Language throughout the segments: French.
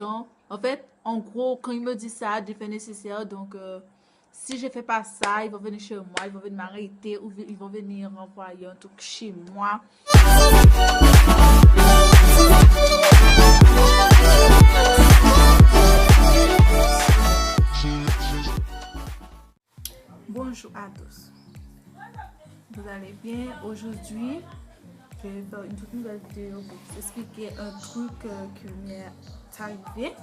En fait, en gros, quand il me dit ça, de faire nécessaire, donc si je fais pas ça, ils vont venir chez moi, ils vont venir m'arrêter ou ils vont venir envoyer un truc chez moi. Bonjour à tous. Vous allez bien? Aujourd'hui, je vais faire une toute nouvelle vidéo pour vous expliquer un truc qui m'est arrivé.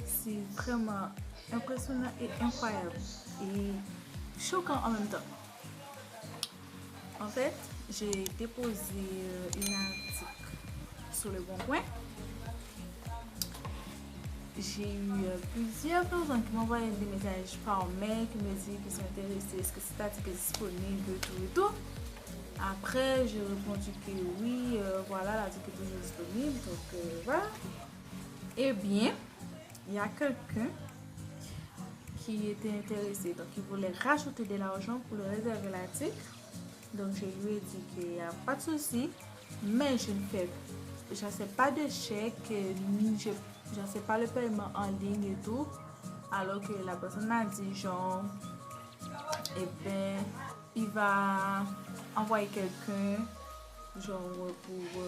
C'est vraiment impressionnant et incroyable et choquant en même temps. En fait, j'ai déposé une article sur le Bon Coin. J'ai eu plusieurs personnes qui m'envoyaient des messages par mail qui me disent qu'ils sont intéressés, est-ce que cet article est disponible, tout et tout. Après, j'ai répondu que oui, voilà, l'article est toujours disponible, donc voilà. Eh bien, il y a quelqu'un qui était intéressé, donc il voulait rajouter de l'argent pour le réserver l'article. Donc je lui ai dit qu'il n'y a pas de souci, mais je ne sais pas de chèque, je ne sais pas le paiement en ligne et tout. Alors que la personne m'a dit genre, eh bien, il va envoyer quelqu'un genre pour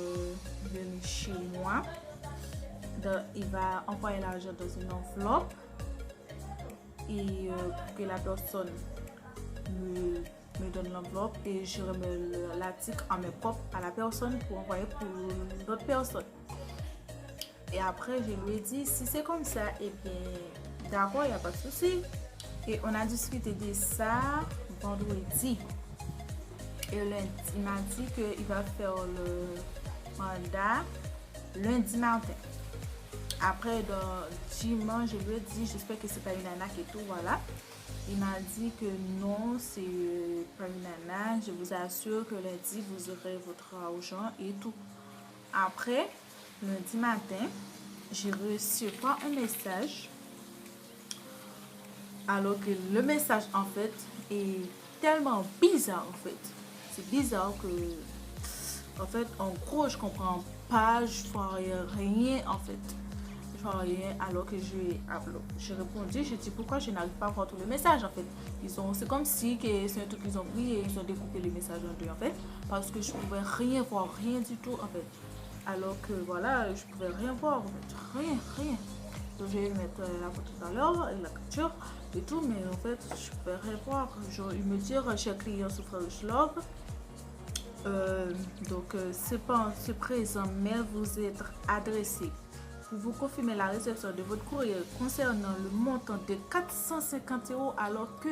venir chez moi. Donc, il va envoyer l'argent dans une enveloppe et pour que la personne me donne l'enveloppe et je remets l'article en main propre à la personne pour envoyer pour l'autre personne. Et après, je lui ai dit, si c'est comme ça, et bien, d'accord, il n'y a pas de souci. Et on a discuté de ça vendredi. Et lundi, il m'a dit qu'il va faire le mandat lundi matin. Après, dans dimanche, je lui ai dit, j'espère que c'est pas une arnaque et tout, voilà. Il m'a dit que non, c'est pas une arnaque. Je vous assure que lundi, vous aurez votre argent et tout. Après, lundi matin, j'ai reçu un message. Alors que le message, en fait, est tellement bizarre, en fait. C'est bizarre que, en fait, en gros, je comprends pas, je vois rien, en fait. Je vois rien, alors que j'ai répondu, j'ai dit pourquoi je n'arrive pas à voir tout le message, en fait. C'est comme si c'est un truc qu'ils ont pris et ils ont découpé les messages en deux, en fait. Parce que je pouvais rien voir, rien du tout, en fait. Alors que, voilà, je pouvais rien voir, en fait. Rien. Donc, je vais mettre la photo tout à l'heure, la capture et tout, mais en fait, je peux rien voir. Genre, il me dit, cher client sur French Love. C'est présent, mais vous êtes adressé. Pour vous confirmer la réception de votre courrier concernant le montant de 450 € alors que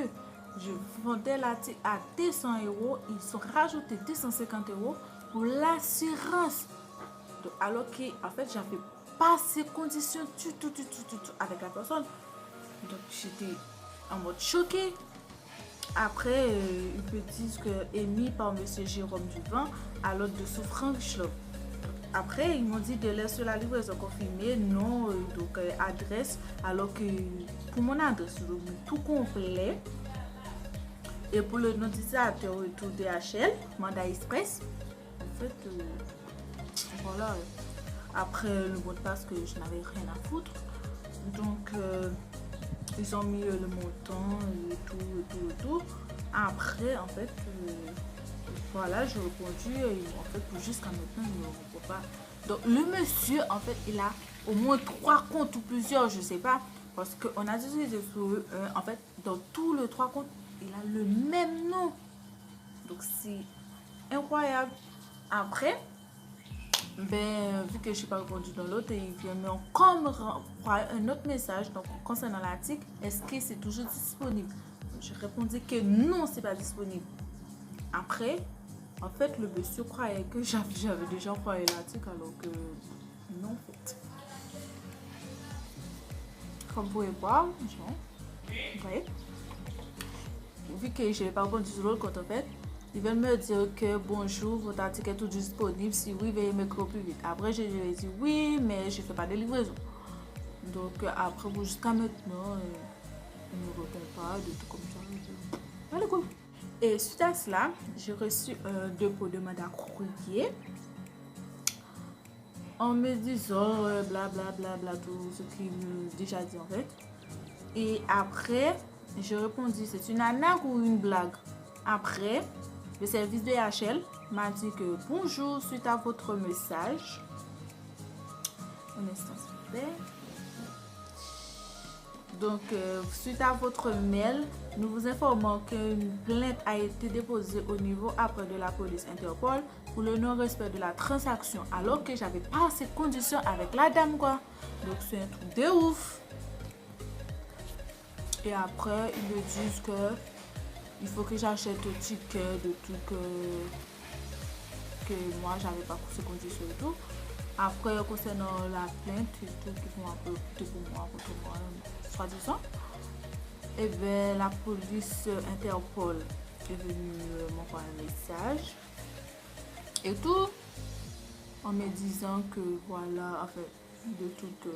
je vendais l'article à 200 €, ils sont rajoutés 250 € pour l'assurance. Alors que, en fait, j'avais pas ces conditions du tout avec la personne. Donc, j'étais en mode choquée. Après, ils me disent que émis par monsieur Jérôme Duvin à l'ordre de Souffrance Shop. Après, ils m'ont dit de laisser la livraison confirmée, non, adresse, alors que pour mon adresse, tout complet. Et pour le notificateur et tout DHL, mandat express, en fait, voilà. Après, le mot de passe que je n'avais rien à foutre. Donc, ils ont mis le montant et tout. Après, en fait, voilà, j'ai répondu. En fait, jusqu'à maintenant, il ne répond pas. Donc, le monsieur, en fait, il a au moins 3 comptes ou plusieurs, je sais pas. Parce qu'on a dit en fait, dans tous les 3 comptes, il a le même nom. Donc, c'est incroyable. Après, ben, vu que je ne suis pas répondu dans l'autre, il vient me renvoyer un autre message donc, concernant l'article. Est-ce que c'est toujours disponible? Je répondis que non, c'est pas disponible. Après, en fait, le monsieur croyait que j'avais déjà envoyé l'article alors que non, en fait. Comme vous pouvez voir, vous voyez, vu que je n'ai pas répondu sur l'autre compte, en fait, ils veulent me dire que bonjour, votre article est tout disponible. Si oui, veuillez m'écrire au plus vite. Après, je lui ai dit oui, mais je ne fais pas de livraison. Donc, après, jusqu'à maintenant, il ne me répond pas, de tout comme ça. Allez, cool. Et suite à cela, j'ai reçu un dépôt de mandat courrier. en me disant blablabla, tout ce qu'il me déjà dit en fait. Et après, je répondis, c'est une arnaque ou une blague? Après, le service de DHL m'a dit que bonjour, suite à votre message. Un instant, s'il vous plaît. Donc, suite à votre mail, nous vous informons qu'une plainte a été déposée au niveau après de la police Interpol pour le non-respect de la transaction, alors que j'avais pas ces conditions avec la dame, quoi. Donc, c'est un truc de ouf. Et après, ils me disent que il faut que j'achète un ticket de tout que moi, j'avais pas ces conditions et tout. Après, concernant la plainte et tout, qui vont un peu coûter pour moi, contre moi, soi-disant. Et bien, la police Interpol est venue m'envoyer un message et tout, en me disant que voilà, en fait, de trucs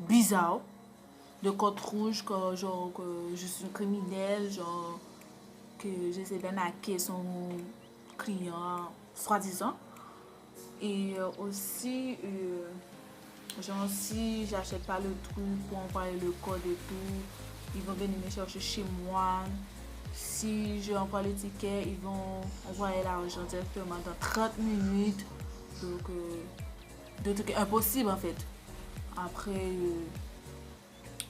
bizarres, de code rouge, que genre que je suis un criminel, genre que j'essaie d'arnaquer son client, soi-disant. Et aussi, genre si j'achète pas le truc pour envoyer le code et tout, ils vont venir me chercher chez moi. Si je envoie le ticket, ils vont envoyer l'argent directement dans 30 minutes. Donc, de trucs impossibles en fait. Après,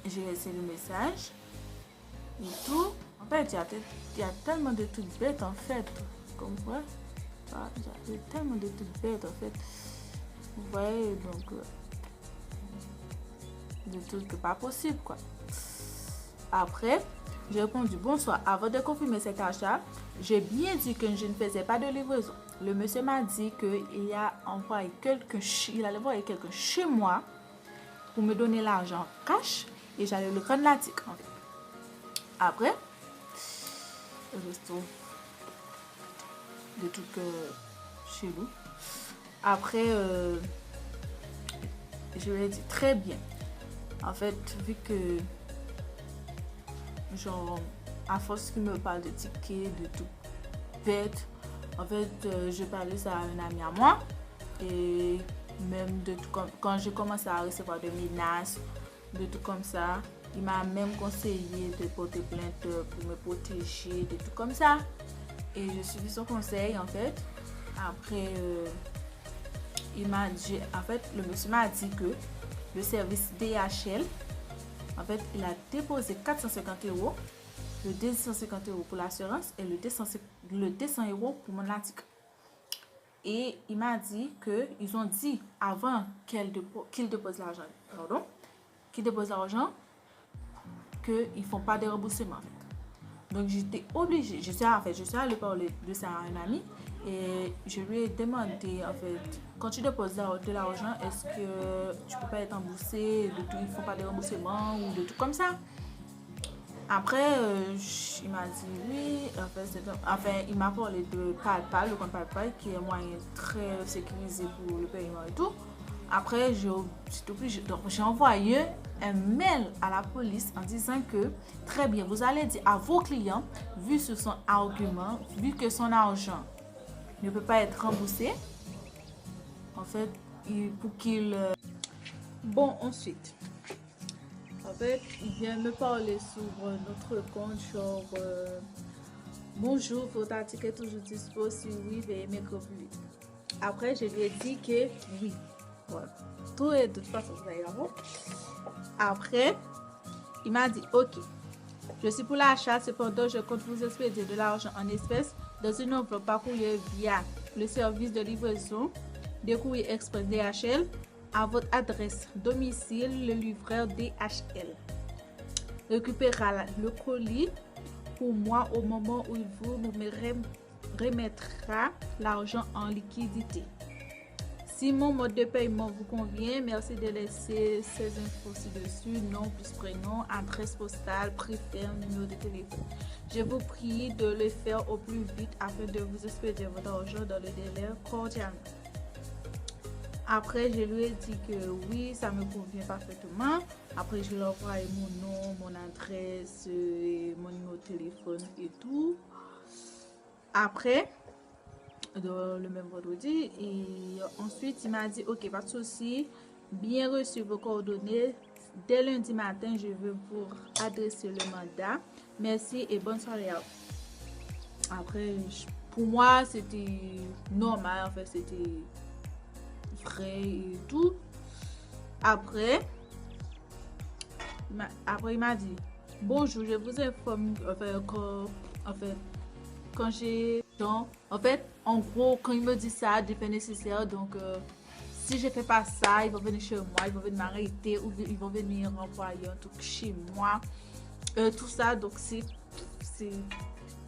j'ai laissé le message et tout. En fait, il y a tellement de trucs bêtes en fait. Comme quoi, il y a tellement de trucs bêtes en fait. Vous voyez, donc, des trucs pas possibles quoi. Après, j'ai répondu bonsoir. Avant de confirmer cet achat, j'ai bien dit que je ne faisais pas de livraison. Le monsieur m'a dit qu'il a envoyé il allait envoyer quelqu'un chez moi pour me donner l'argent cash et j'allais le rendre l'article. En fait. Après, je trouve des trucs chez nous. Après, je lui ai dit très bien. En fait, vu que genre, à force qu'il me parle de tickets, de tout bête, en fait, je parlais ça à un ami à moi. Et même de tout comme, quand j'ai commencé à recevoir des menaces, de tout comme ça, il m'a même conseillé de porter plainte pour me protéger, de tout comme ça. Et je suivi son conseil, en fait. Après, il m'a dit, en fait, le monsieur m'a dit que le service DHL, en fait, il a déposé 450 €, le 250 € pour l'assurance et le 200 € pour mon article. Et il m'a dit qu'ils ont dit avant qu'il dépose l'argent, qu'ils ne font pas de remboursement. En fait. Donc j'étais obligée, je suis allée parler de ça à un ami et je lui ai demandé, en fait, quand tu déposes de l'argent, est-ce que tu peux pas être remboursé, de tout, ils ne font pas de remboursement ou de tout comme ça. Après, il m'a dit oui, il m'a parlé de PayPal, le compte PayPal, qui est un moyen très sécurisé pour le paiement et tout. Après, j'ai envoyé un mail à la police en disant que, très bien, vous allez dire à vos clients, vu ce son argument, vu que son argent ne peut pas être remboursé, en fait, pour qu'il... Bon, ensuite... En fait, il vient me parler sur notre compte, genre bonjour, votre article est toujours dispo, si oui, veuillez m'écrire plus vite. Après, je lui ai dit que oui. Voilà. Tout est de toute façon, vous allez voir. Après, il m'a dit ok. Je suis pour l'achat, cependant, je compte vous expédier de l'argent en espèces dans une enveloppe par courrier via le service de livraison de courrier express DHL. À votre adresse domicile, le livreur DHL récupérera le colis pour moi au moment où vous me remettra l'argent en liquidité. Si mon mode de paiement vous convient, merci de laisser ces infos ci-dessus, nom plus prénom, adresse postale, préfère, numéro de téléphone. Je vous prie de le faire au plus vite afin de vous expédier votre argent dans le délai cordialement. Après, je lui ai dit que oui, ça me convient parfaitement. Après, je lui ai envoyé mon nom, mon adresse, mon numéro de téléphone et tout. Après, le même vendredi. Et ensuite, il m'a dit, ok, pas de souci, bien reçu vos coordonnées. Dès lundi matin, je vais vous adresser le mandat. Merci et bonne soirée. Après, pour moi, c'était normal, en fait, c'était vrai et tout. Après, il m'a dit, bonjour, je vous informe, quand j'ai... En fait, en gros, quand il me dit ça, des faits nécessaires, donc si je fais pas ça, ils vont venir chez moi, ils vont venir m'arrêter ou ils vont venir envoyer un truc chez moi. Tout ça, donc c'est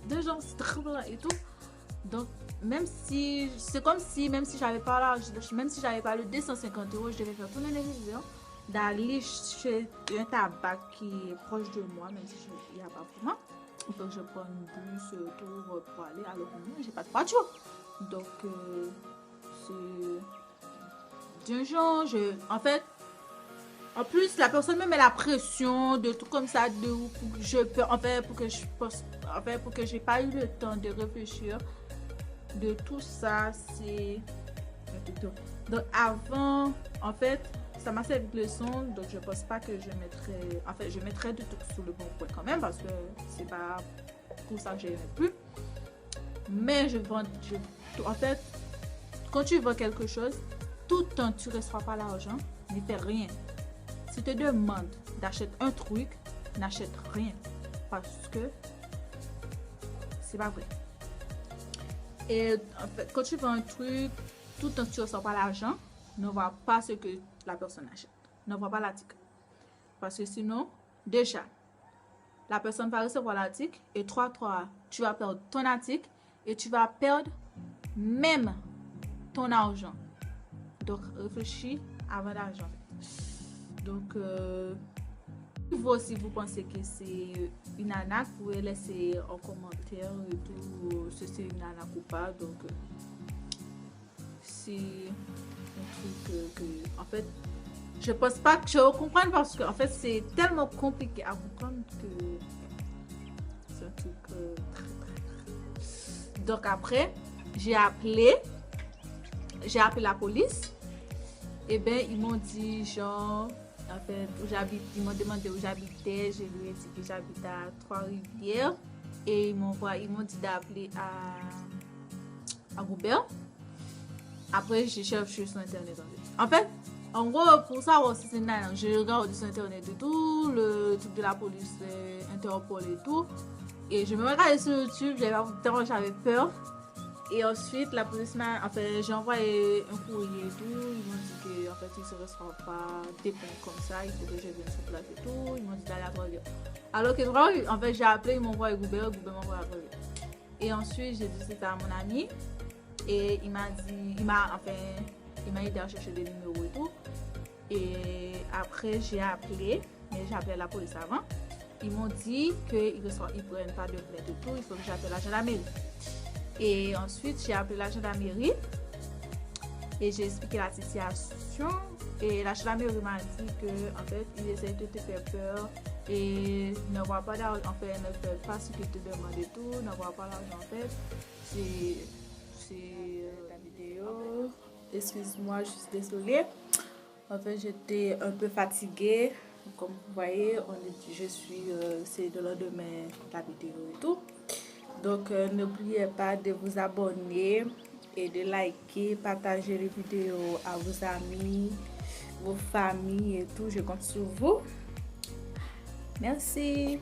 des gens stressants et tout. Donc, même si, c'est comme si, même si j'avais pas l'argent, même si j'avais pas le 250 €, je devais faire tout le nécessaire d'aller chez un tabac qui est proche de moi, même si il n'y a pas pour moi. Il faut que je prenne un bus pour aller à l'hôpital. J'ai pas de voiture. Donc, c'est d'un genre, en fait, en plus, la personne me met la pression de tout comme ça, pour que je peux, en fait, pour que j'ai pas eu le temps de réfléchir de tout ça. C'est donc avant, en fait, ça m'a servi de leçon, donc je pense pas que je mettrai, en fait, je mettrai du tout sur le bon point quand même parce que c'est pas pour ça que j'ai plus. Mais en fait, quand tu vends quelque chose, tout le temps tu ne reçois pas l'argent, ne fais rien. Si tu te demandes d'acheter un truc, n'achète rien parce que c'est pas vrai. Et en fait, quand tu vends un truc, tout le temps tu ne reçois pas l'argent, ne vois pas ce que la personne achète. Ne vois pas l'article. Parce que sinon, déjà, la personne va recevoir l'article et toi, tu vas perdre ton article et tu vas perdre même ton argent. Donc, réfléchis avant l'argent. Donc, si vous pensez que c'est une arnaque, vous pouvez laisser en commentaire et tout, si c'est une arnaque ou pas. Donc, c'est un truc en fait, je pense pas que je vais comprendre parce que en fait, c'est tellement compliqué à comprendre que c'est un truc très. Donc, après, j'ai appelé la police. Et bien, ils m'ont dit, genre, en fait, ils m'ont demandé où j'habitais. Je lui ai dit que j'habite à Trois-Rivières. Et ils m'ont dit d'appeler à Robert. Après, j'ai cherché sur Internet. En fait, en gros, pour savoir si c'est une arnaque, je regarde sur Internet et tout, le truc de la police, Interpol et tout. Et je me regardais sur YouTube, j'avais peur. Et ensuite, la police j'ai envoyé un courrier et tout. Ils m'ont dit que en fait, ils ne se reçoivent pas des points comme ça. Il faut que je vienne sur place et tout. Ils m'ont dit d'aller à Trois-Rivières. Alors que en fait, j'ai appelé, ils m'ont envoyé Google m'a envoyé à Trois-Rivières. Et ensuite, j'ai dit c'était à mon ami. Et il m'a aidé à chercher des numéros et tout. Et après, j'ai appelé, mais j'ai appelé la police avant. Ils m'ont dit qu'ils ne prennent pas de plainte et tout. Il faut que j'appelle la gendarmerie. Et ensuite, j'ai appelé la gendarmerie et j'ai expliqué la situation. Et la gendarmerie m'a dit que, en fait, ils essaient de te faire peur et ne voient pas d'argent. En fait, ne fait pas ce qu'ils te demandent et tout, ne voient pas l'argent. En fait, c'est la vidéo. Excuse-moi, je suis désolée. En fait, j'étais un peu fatiguée. Comme vous voyez, c'est le lendemain de la vidéo et tout. Donc, n'oubliez pas de vous abonner et de liker, partager les vidéos à vos amis, vos familles et tout. Je compte sur vous. Merci.